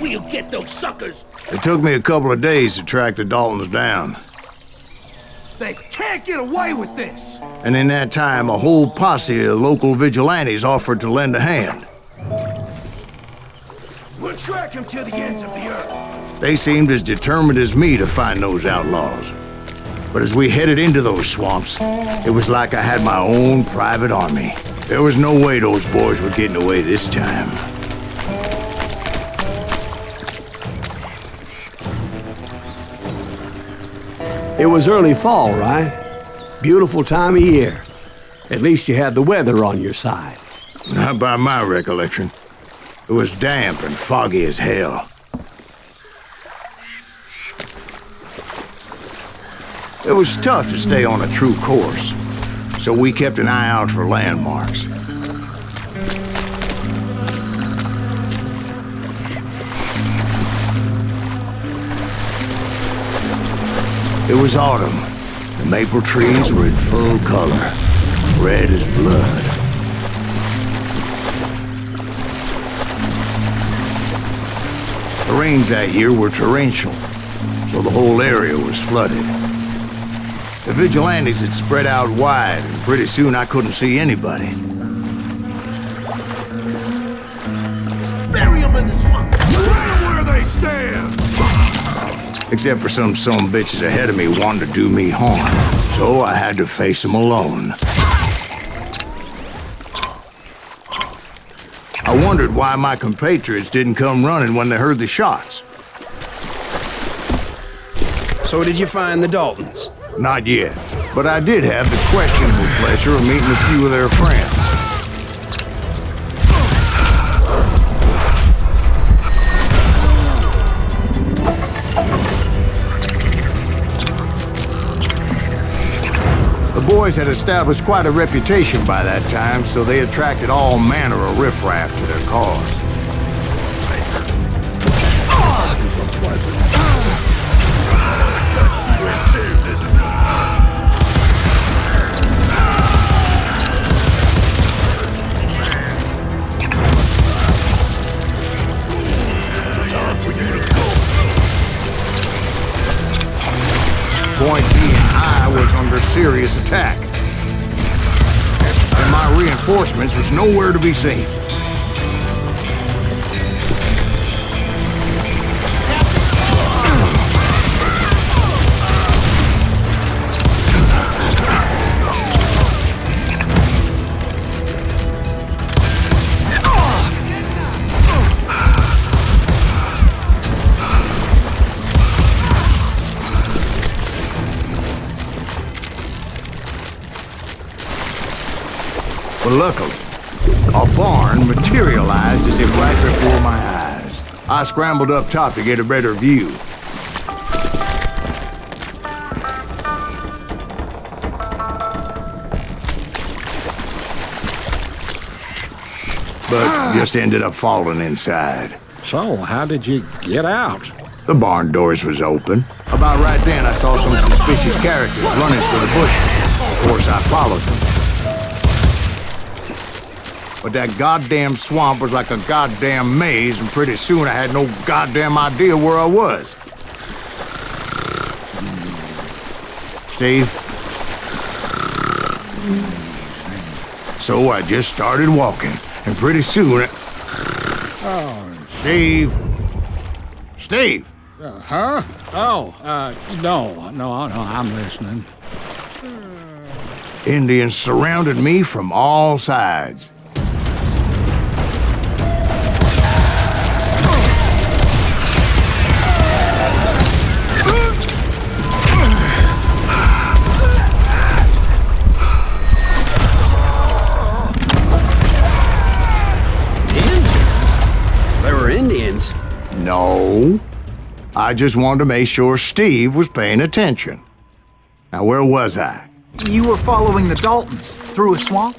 We'll get those suckers! It took me a couple of days to track the Daltons down. They can't get away with this! And in that time, a whole posse of local vigilantes offered to lend a hand. We'll track him to the ends of the earth. They seemed as determined as me to find those outlaws. But as we headed into those swamps, it was like I had my own private army. There was no way those boys were getting away this time. It was early fall, right? Beautiful time of year. At least you had the weather on your side. Not by my recollection. It was damp and foggy as hell. It was tough to stay on a true course, so we kept an eye out for landmarks. It was autumn. The maple trees were in full color, red as blood. The rains that year were torrential, so the whole area was flooded. The vigilantes had spread out wide, and pretty soon I couldn't see anybody. Bury them in the swamp! Right where they stand! Except for some bitches ahead of me wanted to do me harm, so I had to face them alone. I wondered why my compatriots didn't come running when they heard the shots. So did you find the Daltons? Not yet, but I did have the questionable pleasure of meeting a few of their friends. The boys had established quite a reputation by that time, so they attracted all manner of riffraff to their cause. Point being, I was under serious attack. And my reinforcements was nowhere to be seen. But luckily, a barn materialized as if right before my eyes. I scrambled up top to get a better view. But just ended up falling inside. So, how did you get out? The barn doors was open. About right then, I saw some suspicious characters running for the bushes. Of course, I followed them. But that goddamn swamp was like a goddamn maze, and pretty soon I had no goddamn idea where I was. Steve? So I just started walking, and pretty soon Steve? Steve? Huh? Oh, no, I'm listening. Indians surrounded me from all sides. Indians? No. I just wanted to make sure Steve was paying attention. Now, where was I? You were following the Daltons through a swamp?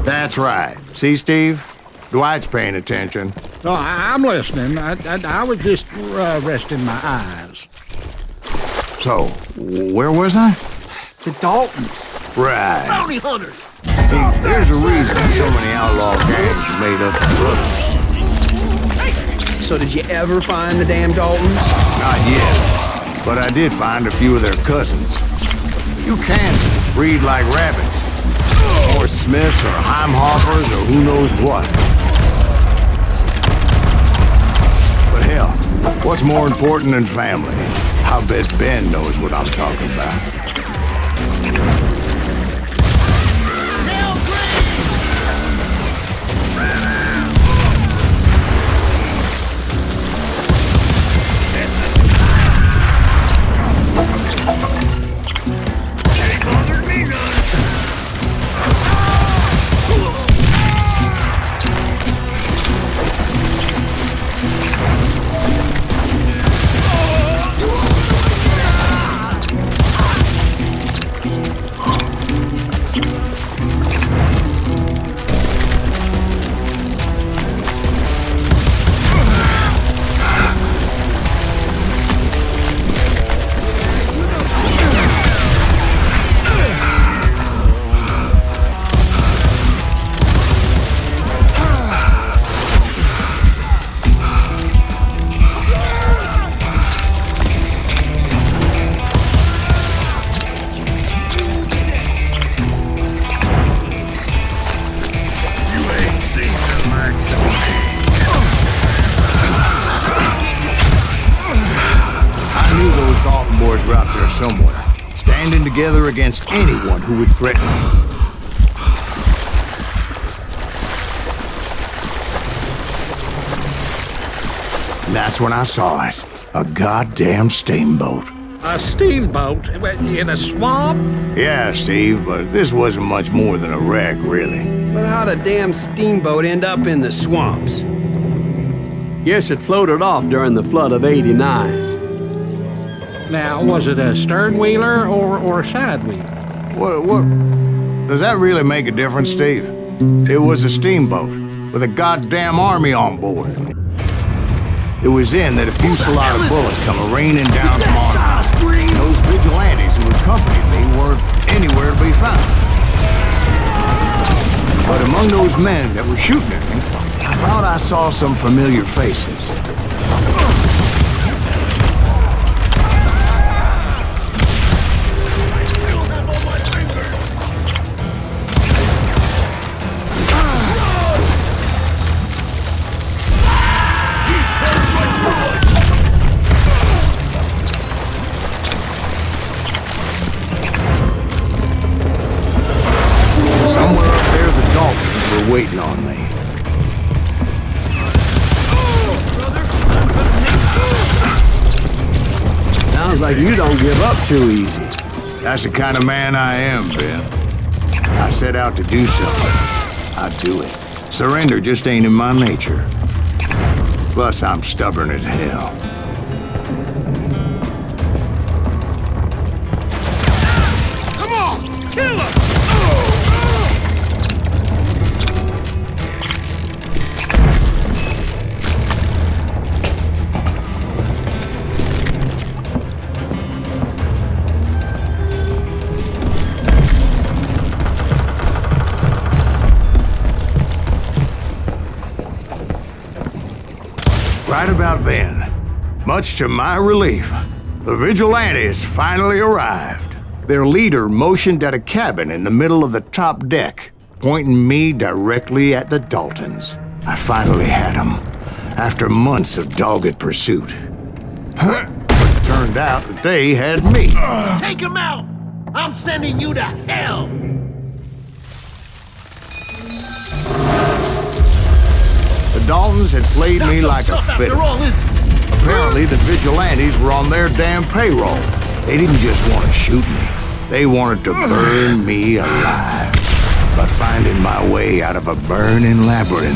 That's right. See, Steve? Dwight's paying attention. No, I'm listening. I was just resting my eyes. So, where was I? The Daltons. Right. Bounty hunters! Steve, there's a reason so many outlaw gangs are made up of brothers. So did you ever find the damn Daltons? Not yet, but I did find a few of their cousins. You Kansans breed like rabbits. Or Smiths or Heimhoffers or who knows what. But hell, what's more important than family? I bet Ben knows what I'm talking about. Were out there somewhere, standing together against anyone who would threaten me. And that's when I saw it. A goddamn steamboat. A steamboat? In a swamp? Yeah, Steve, but this wasn't much more than a wreck, really. But how'd a damn steamboat end up in the swamps? Guess it floated off during the flood of '89. Now, was it a stern wheeler or a side wheeler? What? Does that really make a difference, Steve? It was a steamboat with a goddamn army on board. It was then that a fusillade of bullets come raining down from on high. Those vigilantes who accompanied me weren't anywhere to be found. But among those men that were shooting at me, I thought I saw some familiar faces. Waiting on me. Sounds like you don't give up too easy. That's the kind of man I am, Ben. I set out to do something. I do it. Surrender just ain't in my nature. Plus, I'm stubborn as hell. Come on! Kill him! Right about then, much to my relief, the vigilantes finally arrived. Their leader motioned at a cabin in the middle of the top deck, pointing me directly at the Daltons. I finally had them, after months of dogged pursuit. But it turned out that they had me. Take him out! I'm sending you to hell! The Daltons had played me like a fiddle. Apparently, the vigilantes were on their damn payroll. They didn't just want to shoot me. They wanted to burn me alive. But finding my way out of a burning labyrinth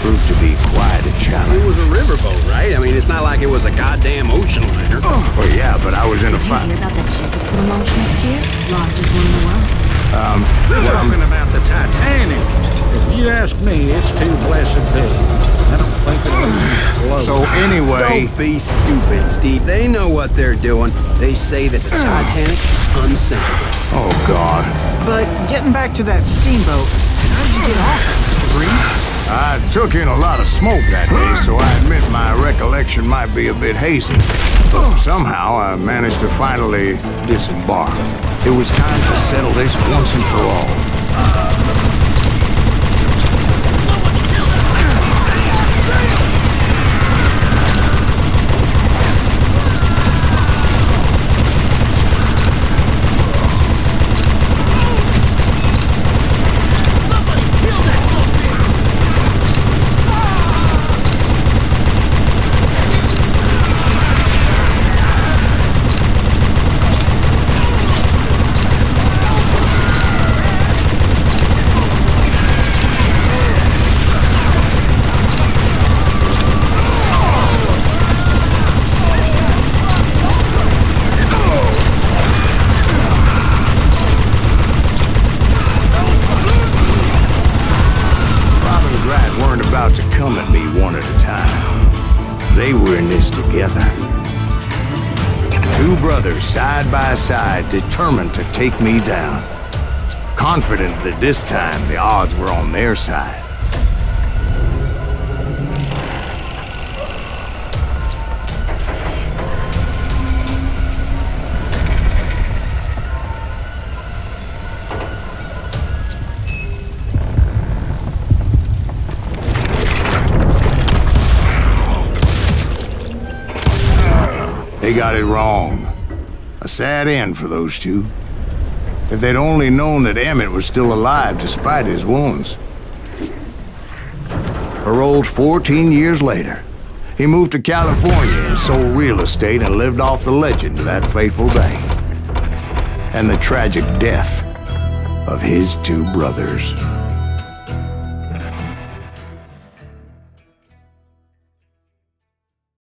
proved to be quite a challenge. It was a riverboat, right? I mean, it's not like it was a goddamn ocean liner. Well, yeah, but I was in a fight. Did you hear about that ship that's gonna launch next year? Largest one in the world. We're talking about the Titanic. If you ask me, it's too blessed big. I don't think it'll float. So anyway... Don't be stupid, Steve. They know what they're doing. They say that the Titanic is unsinkable. Oh, God. But getting back to that steamboat, how did you get off it, Mr. Green? I took in a lot of smoke that day, so I admit my recollection might be a bit hazy. But somehow I managed to finally disembark. It was time to settle this once and for all. About to come at me one at a time. They were in this together. Two brothers side by side, determined to take me down. Confident that this time the odds were on their side. They got it wrong. A sad end for those two. If they'd only known that Emmett was still alive despite his wounds. Paroled 14 years later, he moved to California and sold real estate and lived off the legend of that fateful day. And the tragic death of his two brothers.